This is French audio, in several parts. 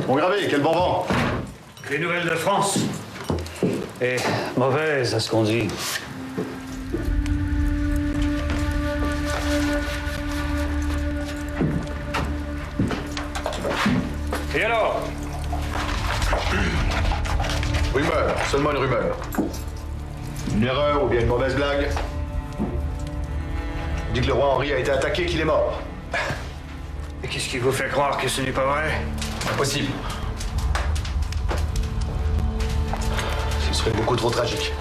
Mon gravé, quel bon vent. Les nouvelles de France. Et mauvaises, à ce qu'on dit. Et alors? Rumeur, seulement une rumeur. Une erreur ou bien une mauvaise blague. On dit que le roi Henri a été attaqué, qu'il est mort. Et qu'est-ce qui vous fait croire que ce n'est pas vrai? Impossible. Ce serait beaucoup trop tragique.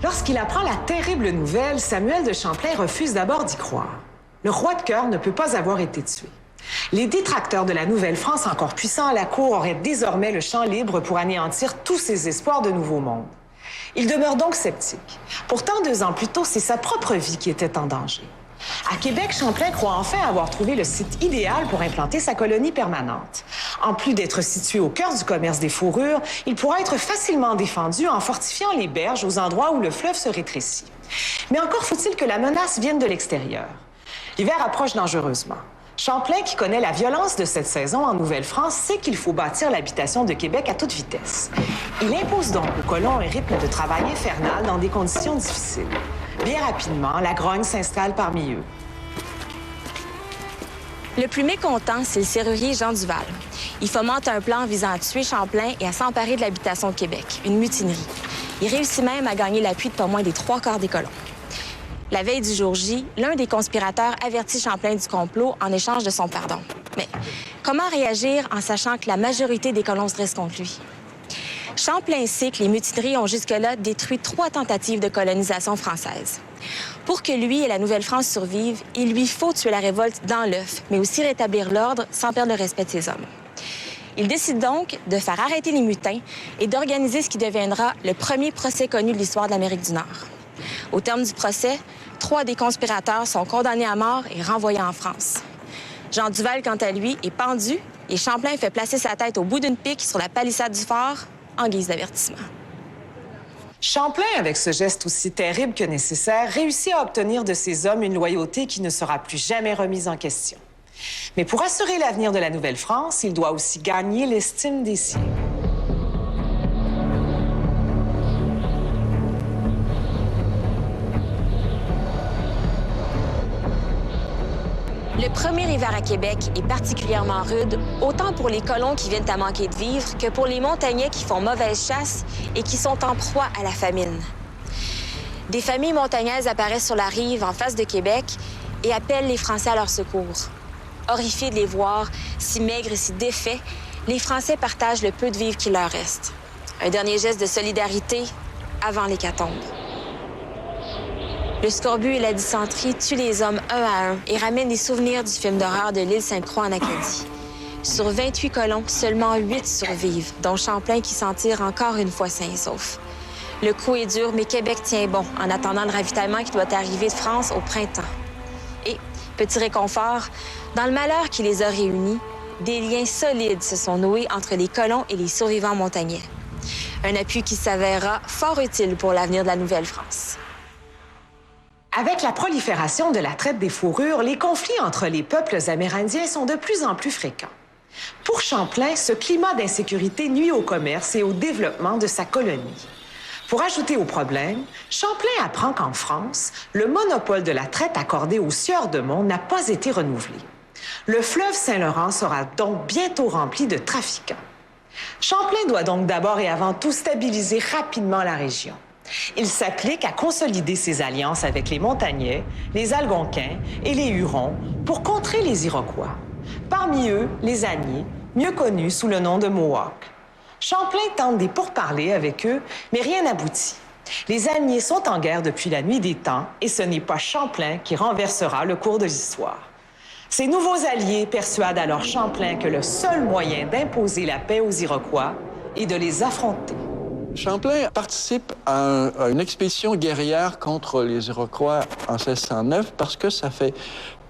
Lorsqu'il apprend la terrible nouvelle, Samuel de Champlain refuse d'abord d'y croire. Le roi de cœur ne peut pas avoir été tué. Les détracteurs de la Nouvelle-France, encore puissants à la cour, auraient désormais le champ libre pour anéantir tous ses espoirs de nouveau monde. Il demeure donc sceptique. Pourtant, 2 ans plus tôt, c'est sa propre vie qui était en danger. À Québec, Champlain croit enfin avoir trouvé le site idéal pour implanter sa colonie permanente. En plus d'être situé au cœur du commerce des fourrures, il pourra être facilement défendu en fortifiant les berges aux endroits où le fleuve se rétrécit. Mais encore faut-il que la menace vienne de l'extérieur. L'hiver approche dangereusement. Champlain, qui connaît la violence de cette saison en Nouvelle-France, sait qu'il faut bâtir l'habitation de Québec à toute vitesse. Il impose donc aux colons un rythme de travail infernal dans des conditions difficiles. Bien rapidement, la grogne s'installe parmi eux. Le plus mécontent, c'est le serrurier Jean Duval. Il fomente un plan visant à tuer Champlain et à s'emparer de l'habitation de Québec, une mutinerie. Il réussit même à gagner l'appui de pas moins des 3/4 des colons. La veille du jour J, l'un des conspirateurs avertit Champlain du complot en échange de son pardon. Mais comment réagir en sachant que la majorité des colons se dressent contre lui? Champlain sait que les mutineries ont jusque-là détruit 3 tentatives de colonisation française. Pour que lui et la Nouvelle-France survivent, il lui faut tuer la révolte dans l'œuf, mais aussi rétablir l'ordre sans perdre le respect de ses hommes. Il décide donc de faire arrêter les mutins et d'organiser ce qui deviendra le premier procès connu de l'histoire de l'Amérique du Nord. Au terme du procès, 3 des conspirateurs sont condamnés à mort et renvoyés en France. Jean Duval, quant à lui, est pendu et Champlain fait placer sa tête au bout d'une pique sur la palissade du fort en guise d'avertissement. Champlain, avec ce geste aussi terrible que nécessaire, réussit à obtenir de ses hommes une loyauté qui ne sera plus jamais remise en question. Mais pour assurer l'avenir de la Nouvelle-France, il doit aussi gagner l'estime des siens. Le premier hiver à Québec est particulièrement rude, autant pour les colons qui viennent à manquer de vivre que pour les montagnais qui font mauvaise chasse et qui sont en proie à la famine. Des familles montagnaises apparaissent sur la rive en face de Québec et appellent les Français à leur secours. Horrifiés de les voir si maigres et si défaits, les Français partagent le peu de vivres qui leur reste. Un dernier geste de solidarité avant l'hécatombe. Le scorbut et la dysenterie tuent les hommes un à un et ramènent les souvenirs du film d'horreur de l'île Sainte-Croix en Acadie. Sur 28 colons, seulement 8 survivent, dont Champlain qui s'en tire encore une fois sain et sauf. Le coup est dur, mais Québec tient bon en attendant le ravitaillement qui doit arriver de France au printemps. Et, petit réconfort, dans le malheur qui les a réunis, des liens solides se sont noués entre les colons et les survivants montagnais. Un appui qui s'avérera fort utile pour l'avenir de la Nouvelle-France. Avec la prolifération de la traite des fourrures, les conflits entre les peuples amérindiens sont de plus en plus fréquents. Pour Champlain, ce climat d'insécurité nuit au commerce et au développement de sa colonie. Pour ajouter au problème, Champlain apprend qu'en France, le monopole de la traite accordé aux sieurs de Mont n'a pas été renouvelé. Le fleuve Saint-Laurent sera donc bientôt rempli de trafiquants. Champlain doit donc d'abord et avant tout stabiliser rapidement la région. Il s'applique à consolider ses alliances avec les Montagnais, les Algonquins et les Hurons pour contrer les Iroquois. Parmi eux, les Agnies, mieux connus sous le nom de Mohawks. Champlain tente des pourparlers avec eux, mais rien n'aboutit. Les Agnies sont en guerre depuis la nuit des temps et ce n'est pas Champlain qui renversera le cours de l'histoire. Ces nouveaux alliés persuadent alors Champlain que le seul moyen d'imposer la paix aux Iroquois est de les affronter. Champlain participe à une expédition guerrière contre les Iroquois en 1609 parce que ça fait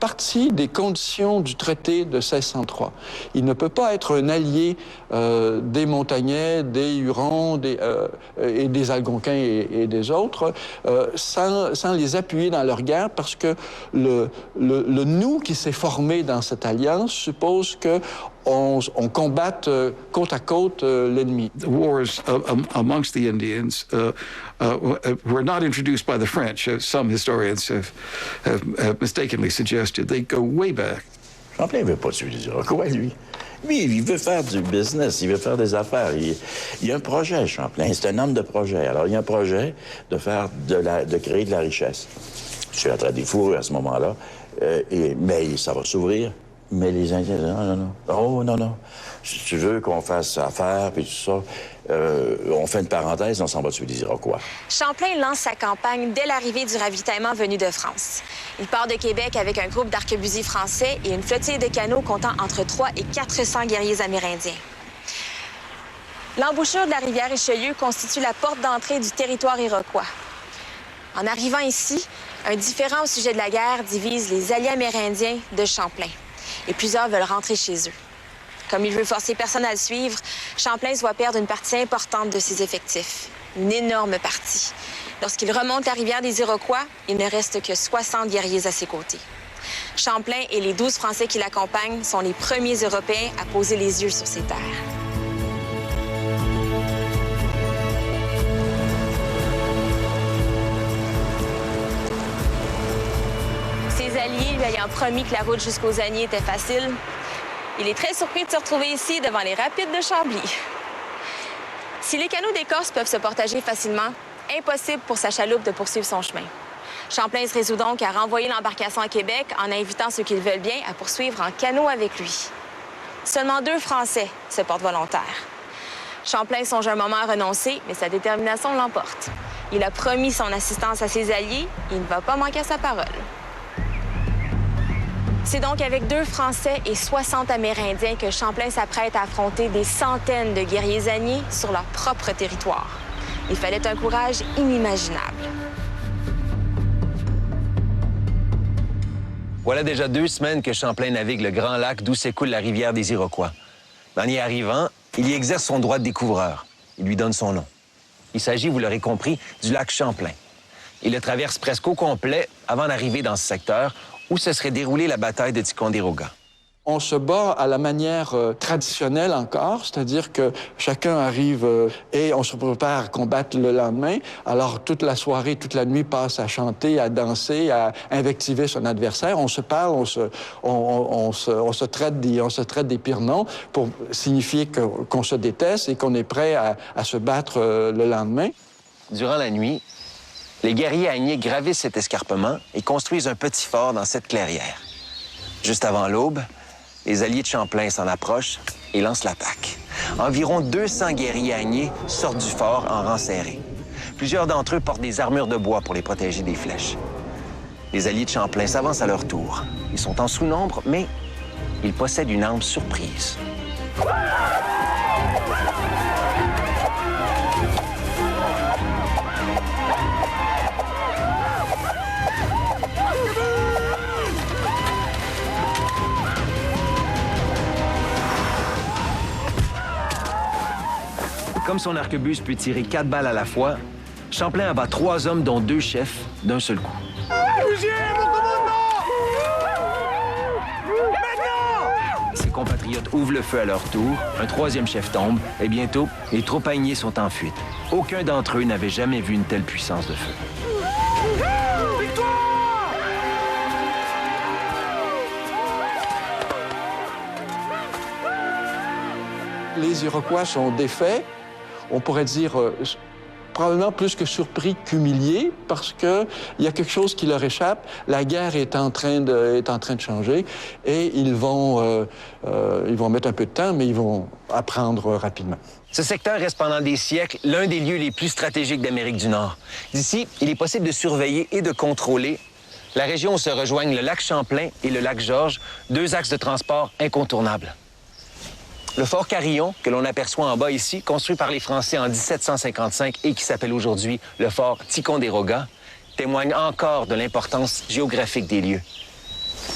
partie des conditions du traité de 1603. Il ne peut pas être un allié des Montagnais, des Hurons et des Algonquins et des autres sans les appuyer dans leur guerre parce que le nous qui s'est formé dans cette alliance suppose qu'on combatte côte à côte l'ennemi. The wars amongst the Indians were not introduced by the French, as some historians have mistakenly suggested. They go way back. Champlain ne veut pas tuer les Iroquois, lui. Lui, il veut faire du business, il veut faire des affaires. Il a un projet, Champlain. C'est un homme de projet. Alors, il y a un projet de créer de la richesse. C'est la traite des fourrures à ce moment-là. Mais ça va s'ouvrir. Mais les Indiens, non. Oh, non. Si tu veux qu'on fasse affaire, puis tout ça, on fait une parenthèse, on s'en va tuer les Iroquois. Champlain lance sa campagne dès l'arrivée du ravitaillement venu de France. Il part de Québec avec un groupe d'arquebusiers français et une flottille de canots comptant entre 300 et 400 guerriers amérindiens. L'embouchure de la rivière Richelieu constitue la porte d'entrée du territoire iroquois. En arrivant ici, un différend au sujet de la guerre divise les alliés amérindiens de Champlain. Et plusieurs veulent rentrer chez eux. Comme il veut forcer personne à le suivre, Champlain se voit perdre une partie importante de ses effectifs. Une énorme partie. Lorsqu'il remonte la rivière des Iroquois, il ne reste que 60 guerriers à ses côtés. Champlain et les 12 Français qui l'accompagnent sont les premiers Européens à poser les yeux sur ces terres. Ses alliés lui ayant promis que la route jusqu'aux Agnés était facile, il est très surpris de se retrouver ici devant les rapides de Chambly. Si les canots d'écorce peuvent se partager facilement, impossible pour sa chaloupe de poursuivre son chemin. Champlain se résout donc à renvoyer l'embarcation à Québec en invitant ceux qui le veulent bien à poursuivre en canot avec lui. Seulement 2 Français se portent volontaires. Champlain songe un moment à renoncer, mais sa détermination l'emporte. Il a promis son assistance à ses alliés et il ne va pas manquer à sa parole. C'est donc avec 2 Français et 60 Amérindiens que Champlain s'apprête à affronter des centaines de guerriers agnés sur leur propre territoire. Il fallait un courage inimaginable. Voilà déjà 2 semaines que Champlain navigue le grand lac d'où s'écoule la rivière des Iroquois. En y arrivant, il y exerce son droit de découvreur. Il lui donne son nom. Il s'agit, vous l'aurez compris, du lac Champlain. Il le traverse presque au complet avant d'arriver dans ce secteur où se serait déroulée la bataille de Ticonderoga. On se bat à la manière traditionnelle encore, c'est-à-dire que chacun arrive et on se prépare à combattre le lendemain. Alors, toute la soirée, toute la nuit passe à chanter, à danser, à invectiver son adversaire. On se parle, on se traite des pires noms pour signifier qu'on se déteste et qu'on est prêt à se battre le lendemain. Durant la nuit, les guerriers agnés gravissent cet escarpement et construisent un petit fort dans cette clairière. Juste avant l'aube, les alliés de Champlain s'en approchent et lancent l'attaque. Environ 200 guerriers agnés sortent du fort en rang serré. Plusieurs d'entre eux portent des armures de bois pour les protéger des flèches. Les alliés de Champlain s'avancent à leur tour. Ils sont en sous-nombre, mais ils possèdent une arme surprise. Comme son arquebuse peut tirer 4 balles à la fois, Champlain abat 3 hommes, dont 2 chefs, d'un seul coup. Ses compatriotes ouvrent le feu à leur tour, un 3e chef tombe, et bientôt, les troupes agnés sont en fuite. Aucun d'entre eux n'avait jamais vu une telle puissance de feu. Les Iroquois sont défaits. On pourrait dire probablement plus que surpris qu'humiliés parce qu'il y a quelque chose qui leur échappe. La guerre est en train de changer et ils vont mettre un peu de temps, mais ils vont apprendre rapidement. Ce secteur reste pendant des siècles l'un des lieux les plus stratégiques d'Amérique du Nord. D'ici, il est possible de surveiller et de contrôler la région où se rejoignent le lac Champlain et le lac Georges, 2 axes de transport incontournables. Le fort Carillon, que l'on aperçoit en bas ici, construit par les Français en 1755 et qui s'appelle aujourd'hui le fort Ticonderoga, témoigne encore de l'importance géographique des lieux.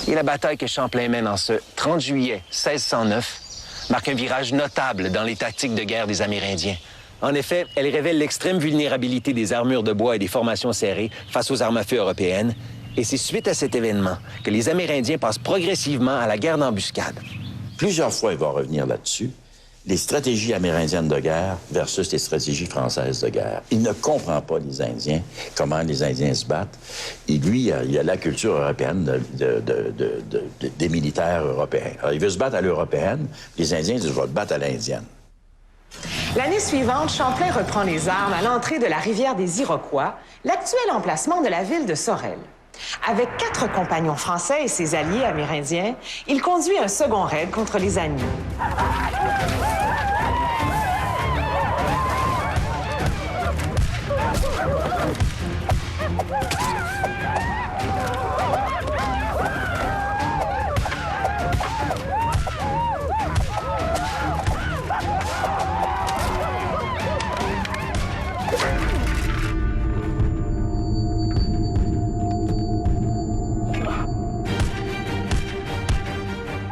Et la bataille que Champlain mène en ce 30 juillet 1609 marque un virage notable dans les tactiques de guerre des Amérindiens. En effet, elle révèle l'extrême vulnérabilité des armures de bois et des formations serrées face aux armes à feu européennes. Et c'est suite à cet événement que les Amérindiens passent progressivement à la guerre d'embuscade. Plusieurs fois, il va revenir là-dessus. Les stratégies amérindiennes de guerre versus les stratégies françaises de guerre. Il ne comprend pas, les Indiens, comment les Indiens se battent. Et lui, il a la culture européenne des militaires européens. Alors, il veut se battre à l'européenne. Les Indiens disent, je vais te battre à l'indienne. L'année suivante, Champlain reprend les armes à l'entrée de la rivière des Iroquois, l'actuel emplacement de la ville de Sorel. Avec 4 compagnons français et ses alliés amérindiens, il conduit un second raid contre les Amis.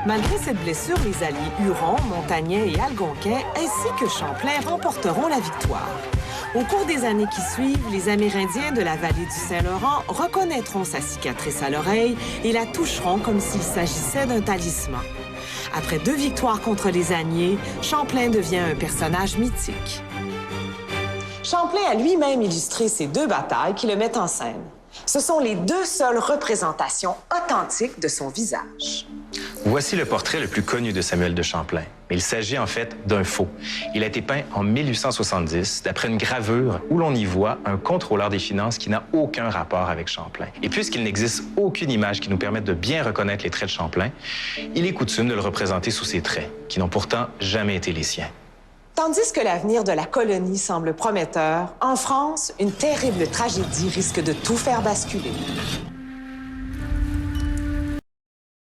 Malgré cette blessure, les alliés Hurons, Montagnais et Algonquins, ainsi que Champlain, remporteront la victoire. Au cours des années qui suivent, les Amérindiens de la vallée du Saint-Laurent reconnaîtront sa cicatrice à l'oreille et la toucheront comme s'il s'agissait d'un talisman. Après 2 victoires contre les Agnés, Champlain devient un personnage mythique. Champlain a lui-même illustré ces 2 batailles qui le mettent en scène. Ce sont les 2 seules représentations authentiques de son visage. Voici le portrait le plus connu de Samuel de Champlain. Mais il s'agit en fait d'un faux. Il a été peint en 1870 d'après une gravure où l'on y voit un contrôleur des finances qui n'a aucun rapport avec Champlain. Et puisqu'il n'existe aucune image qui nous permette de bien reconnaître les traits de Champlain, il est coutume de le représenter sous ses traits, qui n'ont pourtant jamais été les siens. Tandis que l'avenir de la colonie semble prometteur, en France, une terrible tragédie risque de tout faire basculer.